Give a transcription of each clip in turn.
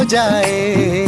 जाए।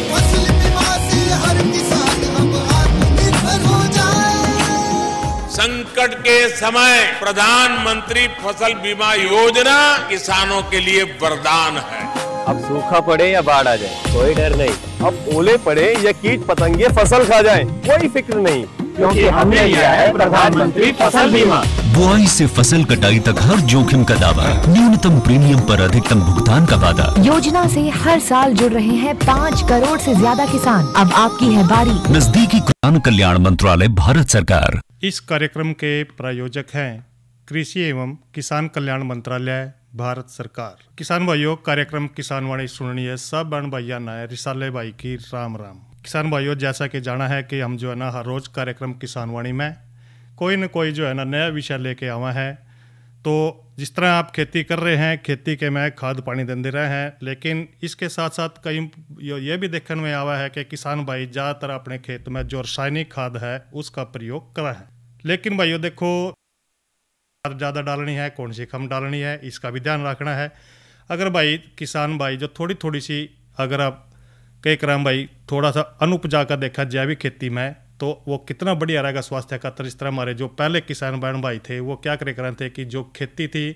फसल बीमा से हर किसान अब आत्मनिर्भर हो जाए। संकट के समय प्रधानमंत्री फसल बीमा योजना किसानों के लिए वरदान है। अब सूखा पड़े या बाढ़ आ जाए कोई डर नहीं, अब ओले पड़े या कीट पतंगे फसल खा जाए कोई फिक्र नहीं, क्योंकि हमने लिया है प्रधानमंत्री फसल बीमा। बुआई से फसल कटाई तक हर जोखिम का दावा, न्यूनतम प्रीमियम पर अधिकतम भुगतान का वादा। योजना से हर साल जुड़ रहे हैं 5 करोड़ से ज्यादा किसान। अब आपकी है बारी। नजदीकी किसान कल्याण मंत्रालय, भारत सरकार। इस कार्यक्रम के प्रायोजक हैं कृषि एवं किसान कल्याण मंत्रालय, भारत सरकार। किसान भाइयों, कार्यक्रम किसान वाणी सुननी है सब बहन भैया ना है रिसाले भाई की राम राम। किसान भाइयों, जैसा कि जाना है कि हम जो है ना हर रोज कार्यक्रम किसान वाणी में कोई न कोई जो है ना नया विषय लेके आवा है। तो जिस तरह आप खेती कर रहे हैं, खेती के में खाद पानी दे रहे हैं, लेकिन इसके साथ साथ कई ये भी देखने में आवा है कि किसान भाई ज़्यादातर अपने खेत में जो रासायनिक खाद है उसका प्रयोग करा है। लेकिन भाइयों देखो, ज़्यादा डालनी है, कौन सी कम डालनी है, इसका भी ध्यान रखना है। अगर भाई किसान भाई जो थोड़ी थोड़ी सी अगर आप कई क्रम भाई थोड़ा सा अनुपजा का देखा जैविक खेती में, तो वो कितना बढ़िया रहेगा स्वास्थ्य का। इस तरह हमारे जो पहले किसान बहन भाई थे वो क्या करे कर थे कि जो खेती थी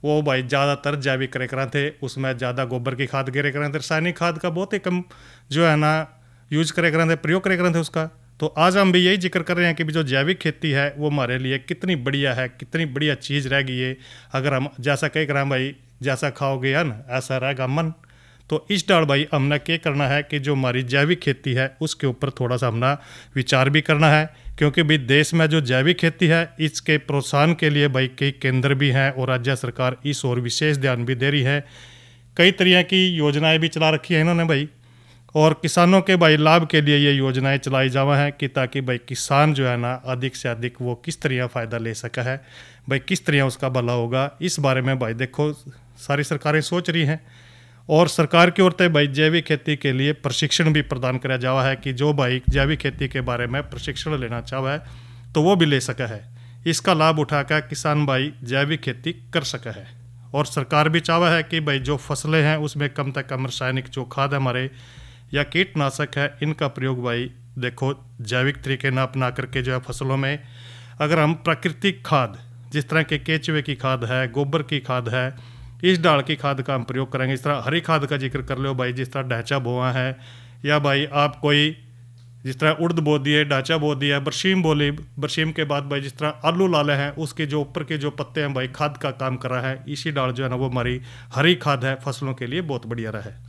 वो भाई ज़्यादातर जैविक करे कर थे, उसमें ज़्यादा गोबर की खाद गिरे कर थे, रासायनिक खाद का बहुत ही कम जो है ना यूज करे कर थे, प्रयोग करे कर थे उसका। तो आज हम भी यही जिक्र कर रहे हैं कि जो जैविक खेती है वो हमारे लिए कितनी बढ़िया है, कितनी बढ़िया चीज़ रह गई है। अगर हम जैसा कह कर भाई जैसा खाओगे है ना ऐसा रहेगा मन। तो इस डाल भाई हमने क्या करना है कि जो हमारी जैविक खेती है उसके ऊपर थोड़ा सा हमने विचार भी करना है, क्योंकि भाई देश में जो जैविक खेती है इसके प्रोत्साहन के लिए भाई कई केंद्र भी हैं और राज्य सरकार इस ओर विशेष ध्यान भी दे रही है। कई तरह की योजनाएं भी चला रखी है इन्होंने भाई, और किसानों के भाई लाभ के लिए ये योजनाएं चलाई जावा हैं कि ताकि भाई किसान जो है ना अधिक से अधिक वो किस तरह फ़ायदा ले सका है, भाई किस तरह उसका भला होगा। इस बारे में भाई देखो सारी सरकारें सोच रही हैं, और सरकार की ओर से भाई जैविक खेती के लिए प्रशिक्षण भी प्रदान किया जावा है कि जो भाई जैविक खेती के बारे में प्रशिक्षण लेना चाहे तो वो भी ले सका है। इसका लाभ उठाकर किसान भाई जैविक खेती कर सका है। और सरकार भी चाहा है कि भाई जो फसलें हैं उसमें कम से कम रासायनिक जो खाद है हमारे या कीटनाशक है इनका प्रयोग भाई देखो जैविक तरीके न अपना करके जो है फसलों में अगर हम प्राकृतिक खाद जिस तरह के केचुए की खाद है, गोबर की खाद है, इस डाल की खाद का हम प्रयोग करेंगे। इस तरह हरी खाद का जिक्र कर लो भाई, जिस तरह ढांचा बोआ है, या भाई आप कोई जिस तरह उड़द बो दिए, ढांचा बो दिया, बरसीम बोली, बरसीम के बाद भाई जिस तरह आलू लाले हैं उसके जो ऊपर के जो पत्ते हैं भाई खाद का काम कर रहा है। इसी डाल जो है ना वो हमारी हरी खाद है, फसलों के लिए बहुत बढ़िया रहा है।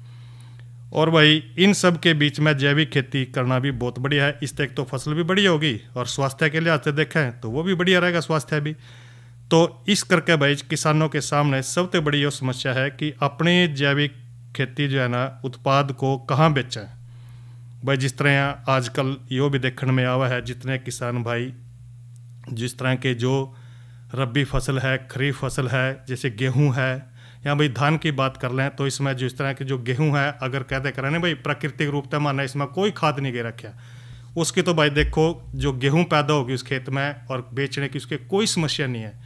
और भाई इन सब के बीच में जैविक खेती करना भी बहुत बढ़िया है। इससे एक तो फसल भी बढ़िया होगी और स्वास्थ्य के लिहाज से देखें तो वो भी बढ़िया रहेगा स्वास्थ्य भी। तो इस करके भाई किसानों के सामने सबसे बड़ी ये समस्या है कि अपने जैविक खेती जो है ना उत्पाद को कहाँ बेचें। भाई जिस तरह आजकल यो भी देखने में आवा है, जितने किसान भाई जिस तरह के जो रबी फसल है, खरीफ फसल है, जैसे गेहूँ है या भाई धान की बात कर लें तो इसमें जिस तरह के जो गेहूँ है अगर कहते करें भाई प्राकृतिक रूप से माना इसमें कोई खाद नहीं गे रखा, उसकी तो भाई देखो जो गेहूँ पैदा होगी उस खेत में और बेचने की उसके कोई समस्या नहीं है।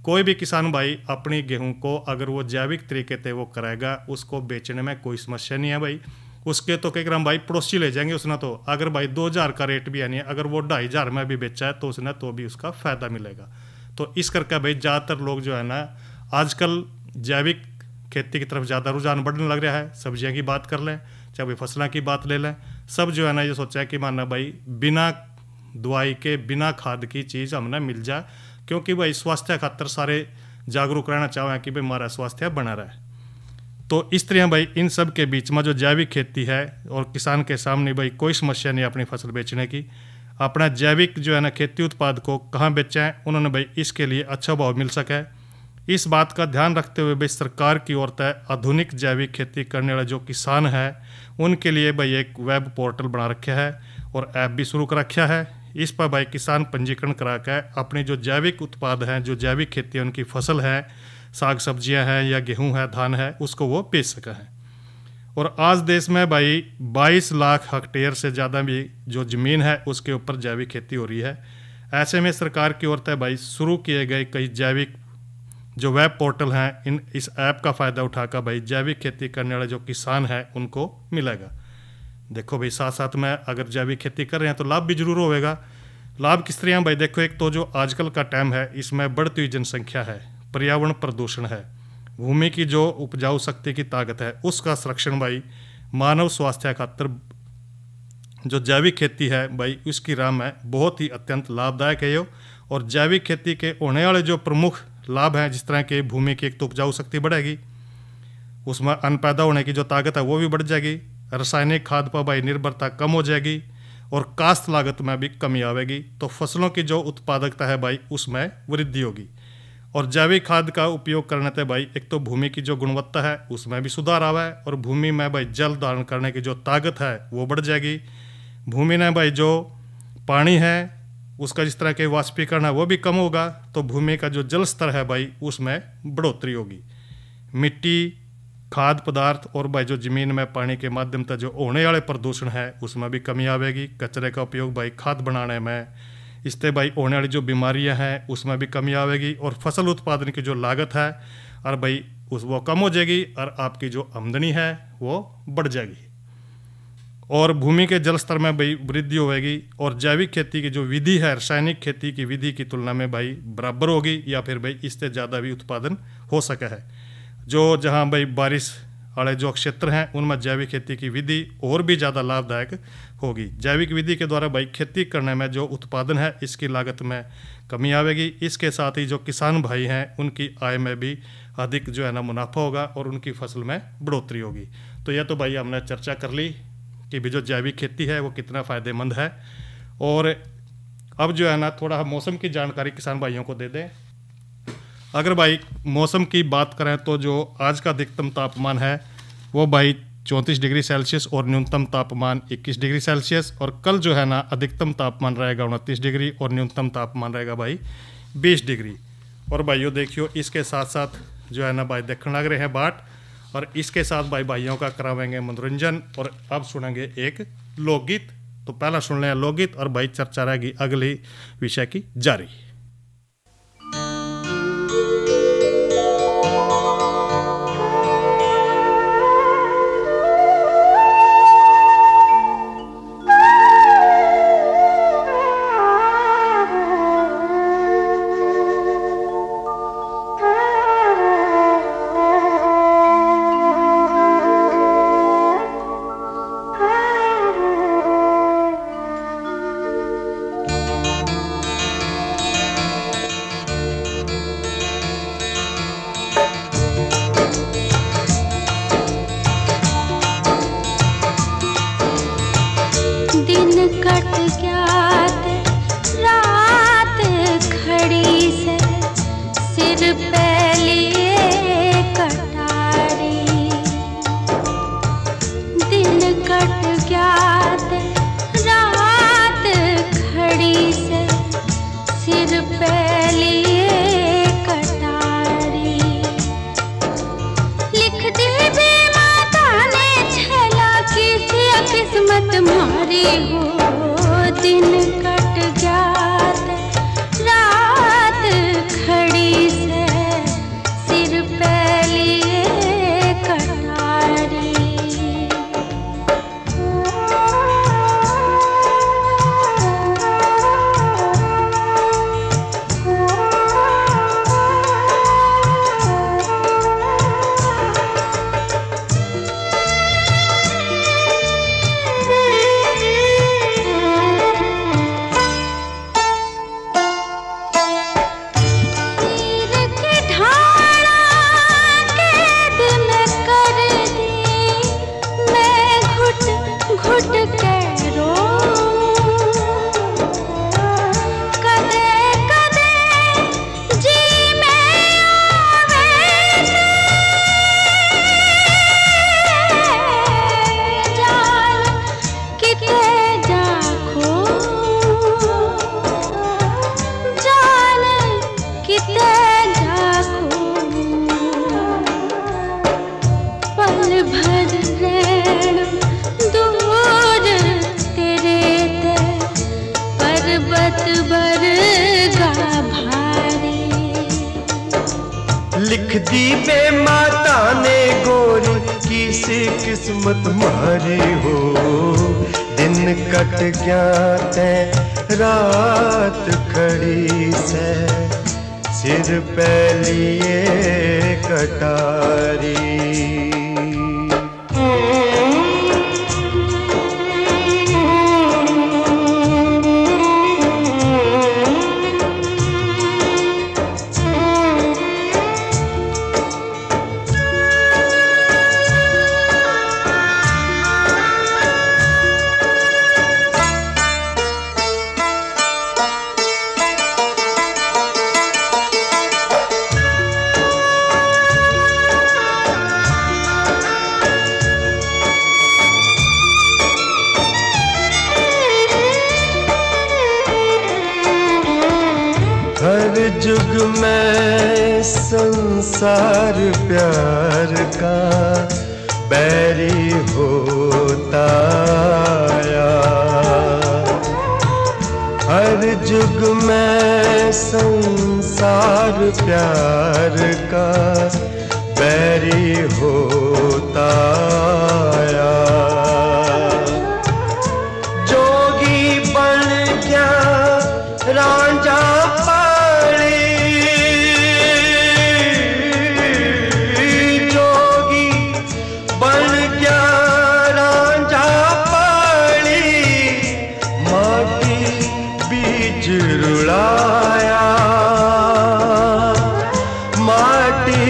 कोई भी किसान भाई अपनी गेहूं को अगर वो जैविक तरीके से वो करेगा उसको बेचने में कोई समस्या नहीं है भाई। उसके तो कई ग्राम भाई पड़ोसी ले जाएंगे उसने, तो अगर भाई 2000 का रेट भी है नहीं, अगर वो 2500 में भी बेचा है तो उसने तो भी उसका फ़ायदा मिलेगा। तो इस करके भाई ज़्यादातर लोग जो है ना आजकल जैविक खेती की तरफ ज़्यादा रुझान बढ़ने लग रहा है। सब्जियाँ की बात कर लें, चाहे भाई फसलों की बात ले लें, सब जो है ना ये सोचा है कि माना भाई बिना दवाई के बिना खाद की चीज़ हमने मिल जाए, क्योंकि भाई स्वास्थ्य खातर सारे जागरूक रहना चाहें कि भाई हमारा स्वास्थ्य बना रहे। तो इस तरह भाई इन सब के बीच में जो जैविक खेती है और किसान के सामने भाई कोई समस्या नहीं अपनी फसल बेचने की। अपना जैविक जो है ना खेती उत्पाद को कहाँ बेचें, उन्होंने भाई इसके लिए अच्छा भाव मिल सके, इस बात का ध्यान रखते हुए भाई सरकार की ओर से आधुनिक जैविक खेती करने वाले जो किसान है उनके लिए भाई एक वेब पोर्टल बना रखा है और ऐप भी शुरू कर रखा है। इस पर भाई किसान पंजीकरण करा कर अपने जो जैविक उत्पाद हैं, जो जैविक खेती है, उनकी फसल है, साग सब्जियां हैं या गेहूं है, धान है, उसको वो बेच सका है। और आज देश में भाई 22 लाख हेक्टेयर से ज़्यादा भी जो ज़मीन है उसके ऊपर जैविक खेती हो रही है। ऐसे में सरकार की ओर से भाई शुरू किए गए कई जैविक जो वेब पोर्टल हैं, इस ऐप का फ़ायदा उठाकर भाई जैविक खेती करने वाले जो किसान हैं उनको मिलेगा। देखो भाई साथ साथ में अगर जैविक खेती कर रहे हैं तो लाभ भी जरूर होगा। लाभ किस तरह हैं भाई? देखो, एक तो जो आजकल का टाइम है इसमें बढ़ती हुई जनसंख्या है, पर्यावरण प्रदूषण है, भूमि की जो उपजाऊ शक्ति की ताकत है उसका संरक्षण भाई, मानव स्वास्थ्य खातिर जो जैविक खेती है भाई उसकी राह में बहुत ही अत्यंत लाभदायक है ये। और जैविक खेती के होने वाले जो प्रमुख लाभ हैं, जिस तरह के भूमि की एक तो उपजाऊ शक्ति बढ़ेगी, उसमें अन्न पैदा होने की जो ताकत है वो भी बढ़ जाएगी, रासायनिक खाद पर भाई निर्भरता कम हो जाएगी और काश्त लागत में भी कमी आवेगी। तो फसलों की जो उत्पादकता है भाई उसमें वृद्धि होगी। और जैविक खाद का उपयोग करने से भाई एक तो भूमि की जो गुणवत्ता है उसमें भी सुधार आवा है और भूमि में भाई जल धारण करने की जो ताकत है वो बढ़ जाएगी। भूमि में भाई जो पानी है उसका जिस तरह के वाष्पीकरण है वो भी कम होगा, तो भूमि का जो जल स्तर है भाई उसमें बढ़ोतरी होगी। मिट्टी, खाद्य पदार्थ और भाई जो ज़मीन में पानी के माध्यम से जो होने वाले प्रदूषण है उसमें भी कमी आवेगी। कचरे का उपयोग भाई खाद बनाने में, इससे भाई होने वाली जो बीमारियां हैं उसमें भी कमी आवेगी और फसल उत्पादन की जो लागत है और भाई वो कम हो जाएगी और आपकी जो आमदनी है वो बढ़ जाएगी। और भूमि के जल स्तर में भाई वृद्धि होगी और जैविक खेती की जो विधि है रासायनिक खेती की विधि की तुलना में भाई बराबर होगी या फिर भाई इससे ज़्यादा भी उत्पादन हो सका है। जो जहाँ भाई बारिश वाले जो क्षेत्र हैं उनमें जैविक खेती की विधि और भी ज़्यादा लाभदायक होगी। जैविक विधि के द्वारा भाई खेती करने में जो उत्पादन है इसकी लागत में कमी आवेगी। इसके साथ ही जो किसान भाई हैं उनकी आय में भी अधिक जो है ना मुनाफा होगा और उनकी फसल में बढ़ोतरी होगी। तो यह तो भाई हमने चर्चा कर ली कि भी जो जैविक खेती है वो कितना फ़ायदेमंद है। और अब जो है ना थोड़ा मौसम की जानकारी किसान भाइयों को दे दें। अगर भाई मौसम की बात करें तो जो आज का अधिकतम तापमान है वो भाई 34 डिग्री सेल्सियस और न्यूनतम तापमान 21 डिग्री सेल्सियस, और कल जो है ना अधिकतम तापमान रहेगा 29 डिग्री और न्यूनतम तापमान रहेगा भाई 20 डिग्री। और भाइयों देखियो इसके साथ साथ जो है ना भाई देखने लग रहे हैं बाट, और इसके साथ भाइयों का करावेंगे मनोरंजन। और अब सुनेंगे एक लोकगीत। तो पहला सुन लें लोकगीत और भाई चर्चा रहेगी अगली विषय की जारी। लिख दी बे माता ने गोरी किसी किस्मत मारी हो। दिन कट गया ते रात खड़ी से, सिर पे लिए कटारी। हर जुग में संसार प्यार का बैरी होता आया। हर जुग में संसार प्यार का बैरी होता आया। जोगी बन गया रांझा रुलाया, माटी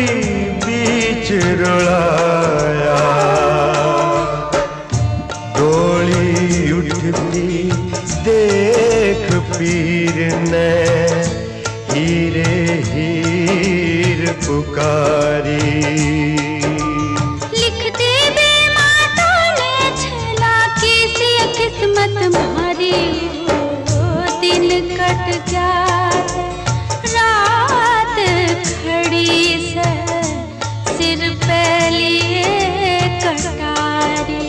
बीच रुलाया। डोली उठती देख पीर ने हीरे हीर पुकारी। लिख दे बे माता ने छला किसी किस्मत मारी। दिन कट जाए रात खड़ी से, सिर पे लिए कटारी।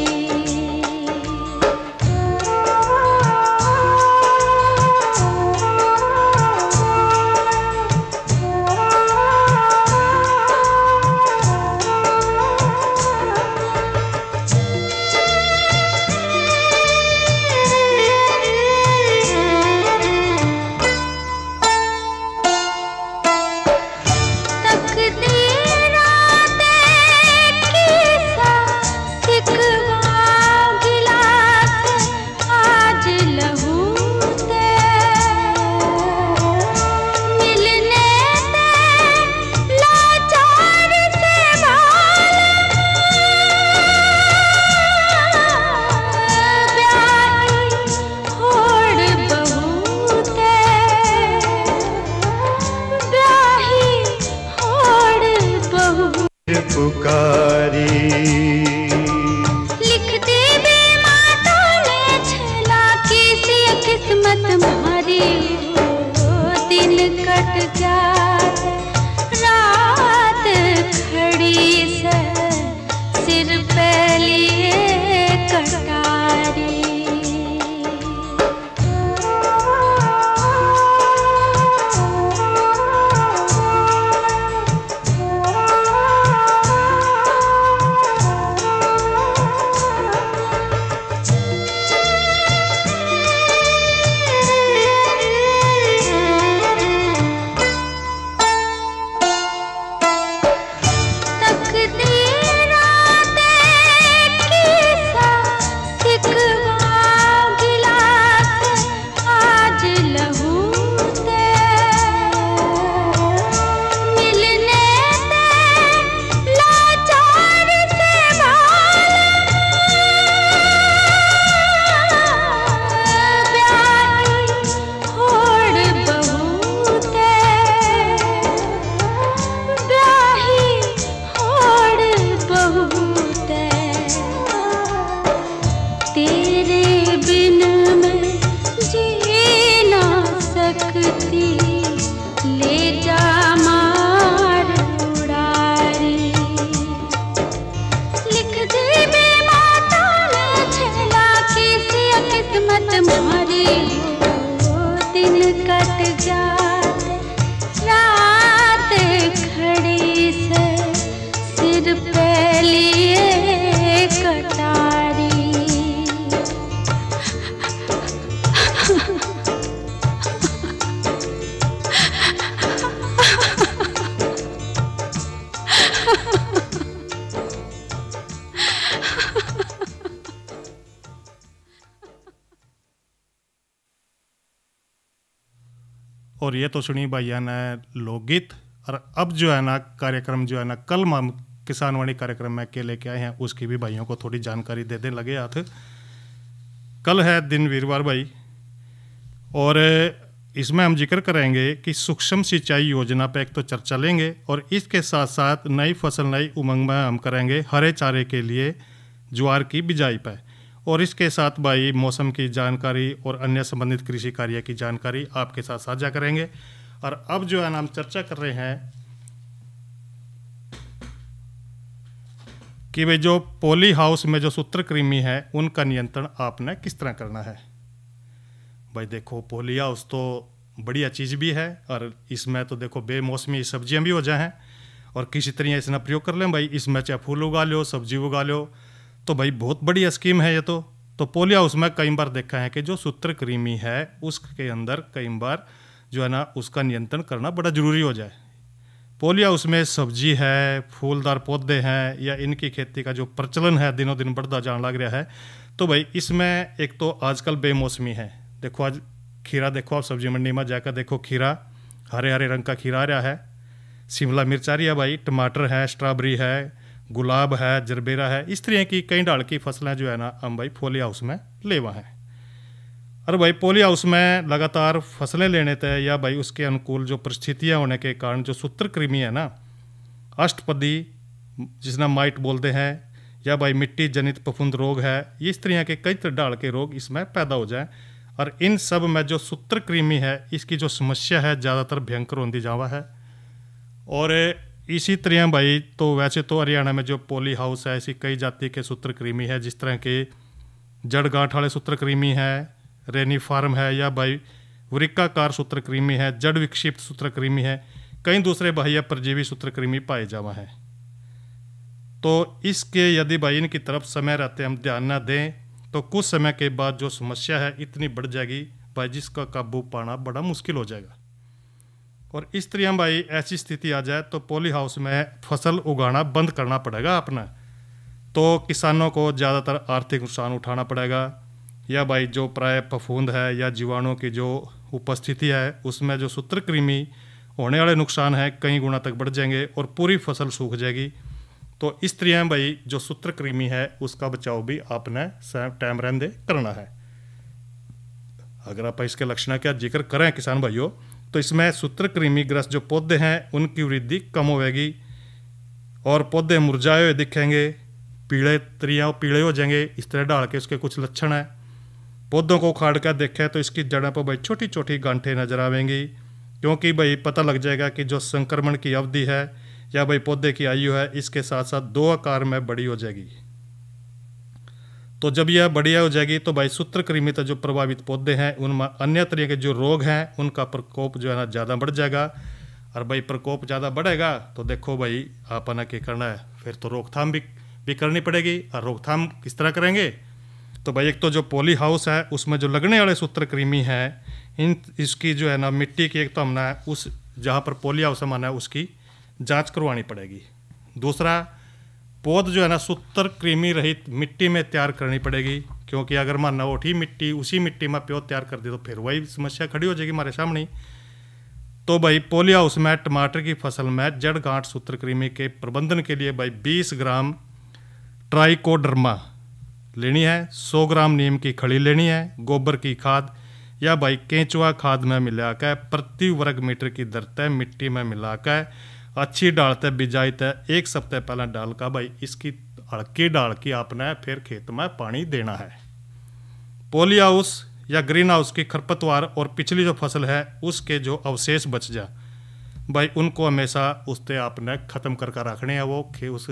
और ये तो सुनी भैया ने लोकगीत। और अब जो है ना कार्यक्रम जो है ना कल हम किसान वाणी कार्यक्रम में के लेके आए हैं, उसकी भी भाइयों को थोड़ी जानकारी दे दें लगे हाथ। कल है दिन वीरवार भाई, और इसमें हम जिक्र करेंगे कि सूक्ष्म सिंचाई योजना पे एक तो चर्चा लेंगे, और इसके साथ साथ नई फसल नई उमंग में हम करेंगे हरे चारे के लिए ज्वार की बिजाई पे, और इसके साथ भाई मौसम की जानकारी और अन्य संबंधित कृषि कार्य की जानकारी आपके साथ साझा करेंगे। और अब जो है ना हम चर्चा कर रहे हैं कि भाई जो पॉली हाउस में जो सूत्रकृमि है उनका नियंत्रण आपने किस तरह करना है। भाई देखो पॉली हाउस तो बढ़िया चीज़ भी है, और इसमें तो देखो बेमौसमी सब्जियां भी हो जाए हैं, और किसी तरह इसका प्रयोग कर लें भाई, इसमें चाहे फूल उगा लो सब्जी उगा लो, तो भाई बहुत बढ़िया स्कीम है ये तो पॉली हाउस में कई बार देखा है कि जो सूत्रकृमि है उसके अंदर कई बार जो है ना उसका नियंत्रण करना बड़ा ज़रूरी हो जाए। पॉली हाउस में सब्जी है, फूलदार पौधे हैं, या इनकी खेती का जो प्रचलन है दिनों दिन बढ़ता जाने लग रहा है, तो भाई इसमें एक तो आजकल बेमौसमी है। देखो आज खीरा, देखो आप सब्जी मंडी में जाकर देखो खीरा, हरे हरे रंग का खीरा आ रहा है, शिमला मिर्च आ रही है भाई, टमाटर है, स्ट्रॉबेरी है, गुलाब है, जरबेरा है, इस तरह की कई ढाल की फसलें जो है ना हम भाई पॉली हाउस में लेवा हैं। और भाई पॉली हाउस में लगातार फसलें लेने तय या भाई उसके अनुकूल जो परिस्थितियाँ होने के कारण जो सूत्रकृमि है ना, अष्टपदी जिसना माइट बोलते हैं, या भाई मिट्टी जनित फफूंद रोग है, इस तरह के कई ढाल के रोग इसमें पैदा हो जाएं। और इन सब में जो सूत्रकृमि है इसकी जो समस्या है ज़्यादातर भयंकर होती जावा है। और इसी तरह भाई तो वैसे तो हरियाणा में जो पॉली हाउस है ऐसी कई जाति के सूत्रकृमि है, जिस तरह के जड़ गांठ वाले सूत्रकृमि है, रेनी फार्म है, या भाई वृक्काकार सूत्रकृमि है, जड़ विक्षिप्त सूत्रकृमि है, कई दूसरे बाह्य परजीवी सूत्रकृमि पाए जावा हैं। तो इसके यदि भाई इनकी तरफ समय रहते हम ध्यान न दें तो कुछ समय के बाद जो समस्या है इतनी बढ़ जाएगी भाई जिसका काबू पाना बड़ा मुश्किल हो जाएगा। और इस तरह भाई ऐसी स्थिति आ जाए तो पॉली हाउस में फसल उगाना बंद करना पड़ेगा अपना, तो किसानों को ज़्यादातर आर्थिक नुकसान उठाना पड़ेगा, या भाई जो प्राय फफूंद है या जीवाणुओं की जो उपस्थिति है उसमें जो सूत्रकृमि होने वाले नुकसान है कई गुना तक बढ़ जाएंगे और पूरी फसल सूख जाएगी। तो इस तरह भाई जो सूत्रकृमि है उसका बचाव भी आपने टाइम रहने करना है। अगर आप इसके लक्षण का जिक्र करें किसान भाइयों, तो इसमें सूत्रकृमि ग्रस्त जो पौधे हैं उनकी वृद्धि कम होगी और पौधे मुरझाए हुए दिखेंगे, पीले हो जाएंगे, इस तरह डाल के उसके कुछ लक्षण हैं। पौधों को उखाड़ कर देखें तो इसकी जड़ों पर भाई छोटी छोटी गांठें नजर आवेंगी, क्योंकि भाई पता लग जाएगा कि जो संक्रमण की अवधि है या भाई पौधे की आयु है इसके साथ साथ दो आकार में बड़ी हो जाएगी। तो जब यह बढ़िया हो जाएगी तो भाई सूत्रकृमि जो प्रभावित पौधे हैं उनमें अन्य तरह के जो रोग हैं उनका प्रकोप जो है ना ज़्यादा बढ़ जाएगा। और भाई प्रकोप ज़्यादा बढ़ेगा तो देखो भाई आपने क्या करना है, फिर तो रोकथाम भी करनी पड़ेगी। और रोकथाम किस तरह करेंगे, तो भाई एक तो जो पॉली हाउस है उसमें जो लगने वाले सूत्रकृमि हैं इसकी जो है ना मिट्टी की एक तो हमने उस जहाँ पर पॉली हाउस माना है उसकी जांच करवानी पड़ेगी। दूसरा पौध जो है ना सूत्रकृमि रहित मिट्टी में तैयार करनी पड़ेगी, क्योंकि अगर मानना उठी मिट्टी उसी मिट्टी में पौध तैयार कर दी तो फिर वही समस्या खड़ी हो जाएगी हमारे सामने। तो भाई पॉली हाउस में टमाटर की फसल में जड़ गांठ सूत्रकृमि के प्रबंधन के लिए भाई 20 ग्राम ट्राइकोडर्मा लेनी है, 100 ग्राम नीम की खड़ी लेनी है, गोबर की खाद या भाई केंचुआ खाद में मिलाकर प्रति वर्ग मीटर की दर तय मिट्टी में मिलाकर अच्छी डाल तय बिजाई तय 1 सप्ताह पहले डाल का भाई इसकी हल्की डाल की आपने फिर खेत में पानी देना है। पॉली हाउस या ग्रीन हाउस की खरपतवार और पिछली जो फसल है उसके जो अवशेष बच जा भाई उनको हमेशा उससे आपने ख़त्म करके रखने हैं। वो उस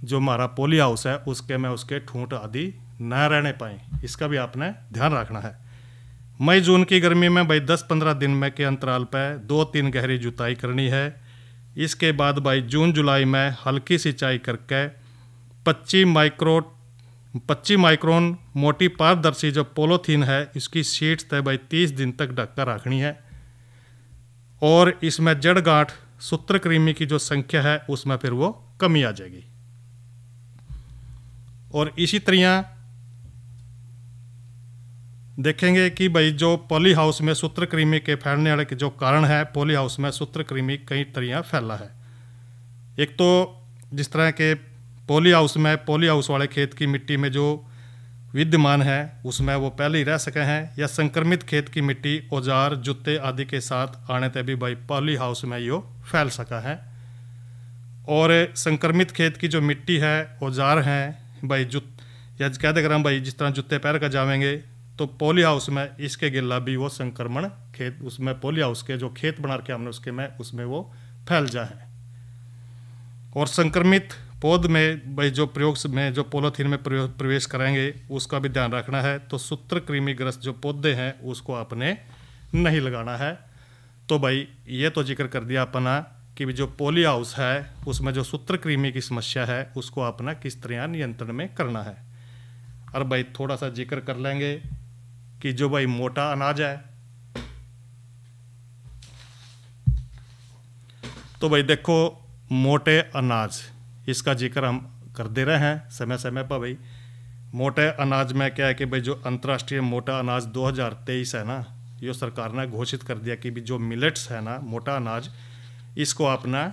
जो हमारा पॉली हाउस है उसके में उसके ठूंठ आदि न रहने पाए, इसका भी आपने ध्यान रखना है। मई जून की गर्मी में भाई 10-15 दिन में के अंतराल पर 2-3 गहरी जुताई करनी है। इसके बाद भाई जून जुलाई में हल्की सिंचाई करके 25 माइक्रोन मोटी पारदर्शी जो पोलोथीन है इसकी शीट्स तय भाई 30 दिन तक ढककर रखनी है। और इसमें जड़ गांठ सूत्रकृमि की जो संख्या है उसमें फिर वो कमी आ जाएगी। और इसी तरह देखेंगे कि भाई जो पॉली हाउस में सूत्रकृमि के फैलने वाले के जो कारण है, पॉली हाउस में सूत्रकृमि कई तरह फैला है। एक तो जिस तरह के पॉली हाउस वाले खेत की मिट्टी में जो विद्यमान है उसमें वो पहले ही रह सके हैं, या संक्रमित खेत की मिट्टी औजार जूते आदि के साथ आने तक भी भाई पॉली हाउस में यो फैल सका है। और संक्रमित खेत की जो मिट्टी है, औजार हैं भाई या कह देगा हम भाई जिस तरह जूते पैर का जावेंगे तो पॉली हाउस में इसके गिल्ला भी वो संक्रमण खेत उसमें पॉली हाउस के जो खेत बना के हमने उसमें वो फैल जाए। और संक्रमित पौध में भाई जो प्रयोग में जो पॉलीथीन में प्रवेश करेंगे उसका भी ध्यान रखना है। तो सूत्रकृमिग्रस्त जो पौधे हैं उसको आपने नहीं लगाना है। तो भाई ये तो जिक्र कर दिया अपना कि जो पॉली हाउस है उसमें जो सूत्रकृमि की समस्या है उसको अपना किस तरह नियंत्रण में करना है। और भाई थोड़ा सा जिक्र कर लेंगे कि जो भाई मोटा अनाज है, तो भाई देखो मोटे अनाज इसका जिक्र हम कर दे रहे हैं समय समय पर। भाई मोटे अनाज में क्या है कि भाई जो अंतर्राष्ट्रीय मोटा अनाज 2023 है ना, ये सरकार ने घोषित कर दिया कि भी जो मिलेट्स है ना, मोटा अनाज, इसको अपना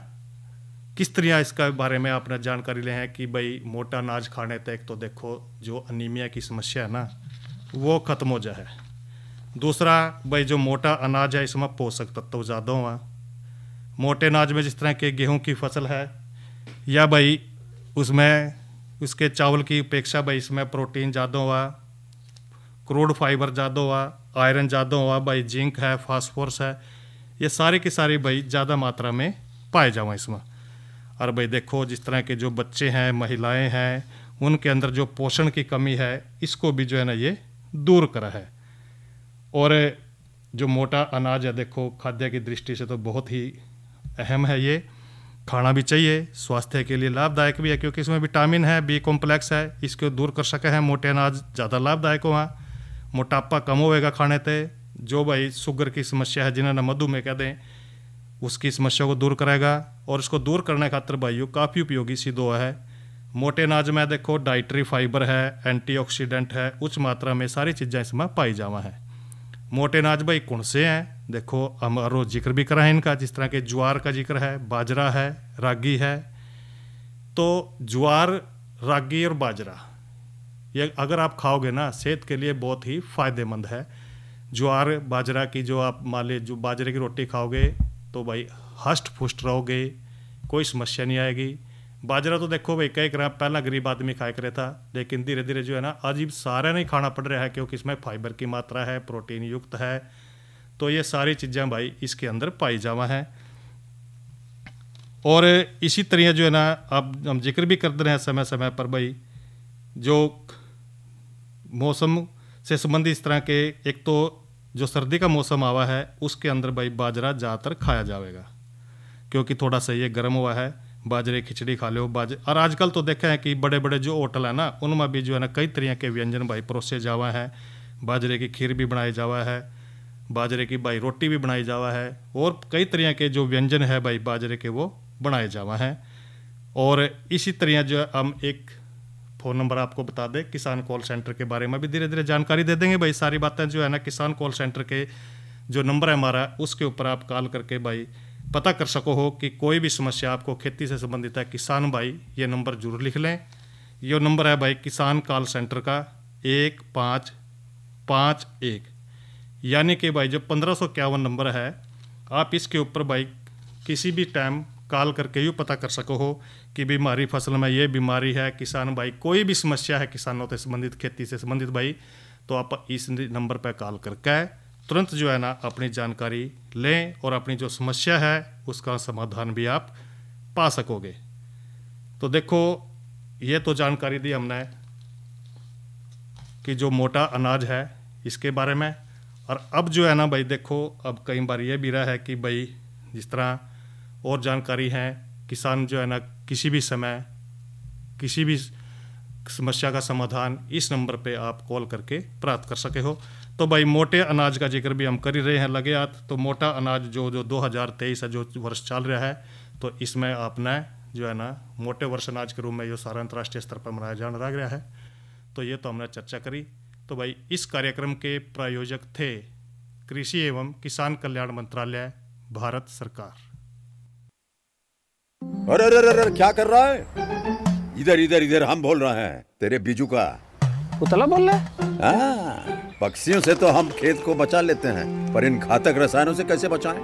किस तरह इसका बारे में अपना जानकारी ले हैं कि भाई मोटा अनाज खाने तक तो देखो जो अनीमिया की समस्या है ना वो खत्म हो जाए। दूसरा भाई जो मोटा अनाज है इसमें पोषक तत्व ज़्यादा हुआ। मोटे अनाज में जिस तरह के गेहूं की फसल है या भाई उसमें उसके चावल की अपेक्षा भाई इसमें प्रोटीन ज़्यादा हुआ, क्रूड फाइबर ज़्यादा हुआ, आयरन ज़्यादा हुआ, भाई जिंक है, फास्फोरस है, ये सारी की सारी भाई ज़्यादा मात्रा में पाए जावा इसमें। और भाई देखो जिस तरह के जो बच्चे हैं, महिलाएं हैं, उनके अंदर जो पोषण की कमी है इसको भी जो है ना ये दूर करा है। और जो मोटा अनाज है देखो खाद्य की दृष्टि से तो बहुत ही अहम है, ये खाना भी चाहिए, स्वास्थ्य के लिए लाभदायक भी है क्योंकि इसमें विटामिन है, बी कॉम्प्लेक्स है, इसको दूर कर सके हैं। मोटे अनाज ज़्यादा लाभदायक हुआ, मोटापा कम होएगा खाने से। जो भाई शुगर की समस्या है जिन्हें मधुमेह कह दें उसकी समस्या को दूर करेगा। और इसको दूर करने खातर भाइयों काफ़ी उपयोगी सिद्ध हुआ है। मोटे अनाज में देखो डाइटरी फाइबर है, एंटीऑक्सीडेंट है, उच्च मात्रा में सारी चीज़ें इसमें पाई जावा है। मोटे अनाज भाई कौन से हैं देखो हम रोज जिक्र भी करा है इनका, जिस तरह के ज्वार का जिक्र है, बाजरा है, रागी है। तो ज्वार, रागी और बाजरा ये अगर आप खाओगे ना सेहत के लिए बहुत ही फायदेमंद है। ज्वार बाजरा की जो आप मान लीजिए जो बाजरे की रोटी खाओगे तो भाई हष्ट पुष्ट रहोगे, कोई समस्या नहीं आएगी। बाजरा तो देखो भाई कई ग्राम पहला गरीब आदमी खाया करे था, लेकिन धीरे धीरे जो है ना अजीब सारा नहीं खाना पड़ रहा है क्योंकि इसमें फाइबर की मात्रा है, प्रोटीन युक्त है। तो ये सारी चीज़ें भाई इसके अंदर पाई जावा है। और इसी तरह जो है ना अब हम जिक्र भी करते रहे हैं समय समय पर भाई जो मौसम से संबंधित इस तरह के एक तो जो सर्दी का मौसम आवा है उसके अंदर भाई बाजरा ज़्यादातर खाया जाएगा क्योंकि थोड़ा सा ये गर्म हुआ है। बाजरे खिचड़ी खा लो और आजकल तो देखा है कि बड़े बड़े जो होटल है ना उनमें भी जो है ना कई तरह के व्यंजन भाई परोसे जावा है। बाजरे की खीर भी बनाई जावा है, बाजरे की भाई रोटी भी बनाई जावा है और कई तरह के जो व्यंजन है भाई बाजरे के वो बनाए जावा हैं। और इसी तरह जो हम एक फ़ोन नंबर आपको बता दें किसान कॉल सेंटर के बारे में भी धीरे धीरे जानकारी दे देंगे भाई। सारी बातें जो है ना किसान कॉल सेंटर के जो नंबर है हमारा उसके ऊपर आप कॉल करके भाई पता कर सको हो कि कोई भी समस्या आपको खेती से संबंधित है। किसान भाई ये नंबर जरूर लिख लें। ये नंबर है भाई किसान कॉल सेंटर का 1551, यानी कि भाई जो 1551 नंबर है आप इसके ऊपर भाई किसी भी टाइम कॉल करके यूँ पता कर सको हो कि भी हमारी फसल में ये बीमारी है। किसान भाई कोई भी समस्या है किसानों से संबंधित, खेती से संबंधित भाई, तो आप इस नंबर पर कॉल करके तुरंत जो है ना अपनी जानकारी लें और अपनी जो समस्या है उसका समाधान भी आप पा सकोगे। तो देखो ये तो जानकारी दी हमने कि जो मोटा अनाज है इसके बारे में। और अब जो है ना भाई देखो अब कई बार ये भी रहा है कि भाई जिस तरह और जानकारी है किसान जो है ना किसी भी समय किसी भी समस्या का समाधान इस नंबर पे आप कॉल करके प्राप्त कर सके हो। तो भाई मोटे अनाज का जिक्र भी हम कर ही रहे हैं लगे हाथ। तो मोटा अनाज जो 2023 है जो वर्ष चल रहा है तो इसमें आपने जो है ना मोटे वर्ष अनाज के रूप में ये सारा अंतर्राष्ट्रीय स्तर पर मनाया जाने लग रहा है। तो ये तो हमने चर्चा करी। तो भाई इस कार्यक्रम के प्रायोजक थे कृषि एवं किसान कल्याण मंत्रालय, भारत सरकार। अरे अरे अरे क्या कर रहा है? इधर इधर इधर हम बोल रहे हैं तेरे बीजू का। पुतला बोल रहा है? हाँ, पक्षियों से तो हम खेत को बचा लेते हैं, पर इन घातक रसायनों से कैसे बचाएं?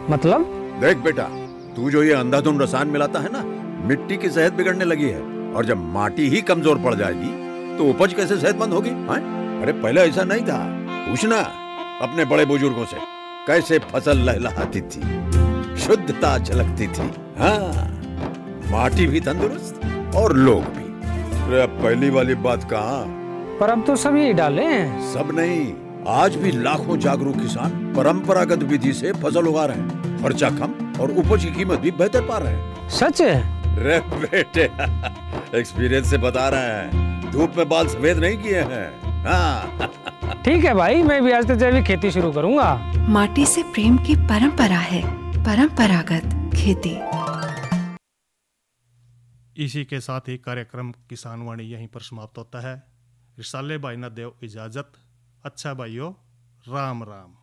मतलब? देख बेटा, तू जो ये अंधाधुंध रसायन मिलाता है ना, मिट्टी की सेहत बिगड़ने लगी है। और जब माटी ही कमजोर पड़ जाएगी तो उपज कैसे सेहतमंद होगी? अरे पहले ऐसा नहीं था। पूछना अपने बड़े बुजुर्गों से, कैसे फसल लहलहाती थी, शुद्धता झलकती थी। हाँ, माटी भी तंदुरुस्त और लोग भी। अरे पहली वाली बात कहाँ? पर अब तो सभी डाले हैं। सब नहीं, आज भी लाखों जागरूक किसान परंपरागत विधि से फसल उगा रहे हैं। खर्चा कम और उपज की कीमत भी बेहतर पा रहे हैं। सच है? रे बेटे, एक्सपीरियंस से बता रहे हैं, धूप में बाल सफेद नहीं किए हैं। हाँ। ठीक है भाई, मैं भी आज से जैविक खेती शुरू करूंगा। माटी से प्रेम की परंपरा है, परंपरागत खेती। इसी के साथ ही कार्यक्रम किसान वाणी यहीं पर समाप्त होता है। रिसाले भाई न देव इजाजत। अच्छा भाइयों, राम राम।